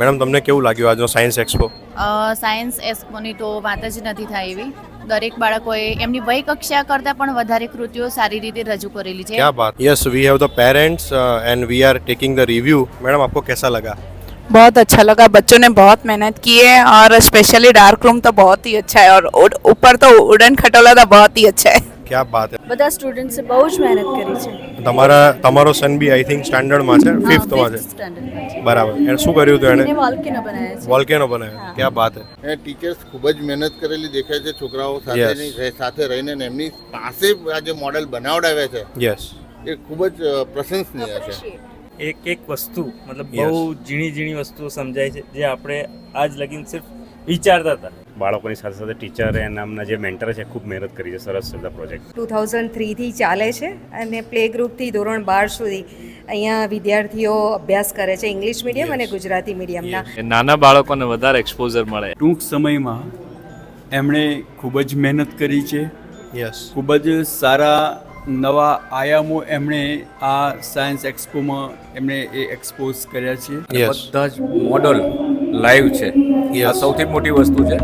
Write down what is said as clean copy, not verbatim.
Madam તમને કેવું લાગ્યું આજનો સાયન્સ એક્સપો? સાયન્સ એક્સપોની તો વાત જ નથી થાય એવી. દરેક બાળકોએ એમની વય કક્ષા કરતાં પણ વધારે કૃતિઓ સારી રીતે રજૂ કરેલી છે. क्या बात. Yes, we have the parents and we are taking the review. Madam आपको कैसा लगा? बहुत अच्छा लगा, बच्चों ने बहुत मेहनत की है और स्पेशली डार्क रूम तो बहुत ही अच्छा है और ऊपर तो उड़न खटोला तो बहुत ही अच्छा है. क्या बात है. બધા સ્ટુડન્ટ્સે બહુ જ મહેનત કરી છે. તમારો સન બી આઈ થિંક સ્ટાન્ડર્ડમાં છે, 5th માં છે. સ્ટાન્ડર્ડમાં છે. બરાબર. એને શું કર્યું હતું એને એને? વોલ્કેનો બનાવ્યા છે. વોલ્કેનો બનાવ્યો. क्या बात है. એ ટીચર્સ ખૂબ જ મહેનત કરેલી દેખાય છે. છોકરાઓ Yes. સાથે રહીને ને એમની પાસે આ જે મોડેલ બનાવડાવ્યા છે યસ. એ ખૂબ જ પ્રશંસનીય છે. એક વસ્તુ મતલબ Yes. બહુ ઝીણી વસ્તુઓ સમજાય છે જે આપણે આજ લગીન સિર્ફ વિચારતા હતા. બાળકોની સાથે સાથે ટીચર એના નામના જે મેન્ટર છે ખૂબ મહેનત કરી છે. સરસ છે પ્રોજેક્ટ. 2003થી ચાલે છે અને પ્લે ગ્રુપથી ધોરણ 12 સુધી અહીંયા વિદ્યાર્થીઓ અભ્યાસ કરે છે, ઇંગ્લિશ મીડિયમ અને ગુજરાતી મીડિયમના. નાના બાળકોને વધારે એક્સપોઝર મળે. ટૂંક સમયમાં એમણે ખૂબ જ મહેનત કરી છે. યસ. ખૂબ જ સારા નવા આયામો એમણે આ સાયન્સ એક્સપોમાં એમણે એ એક્સપોઝ કર્યા છે. યસ. બધા જ મોડલ લાઈવ છે. Yes. આ સૌથી મોટી વસ્તુ છે.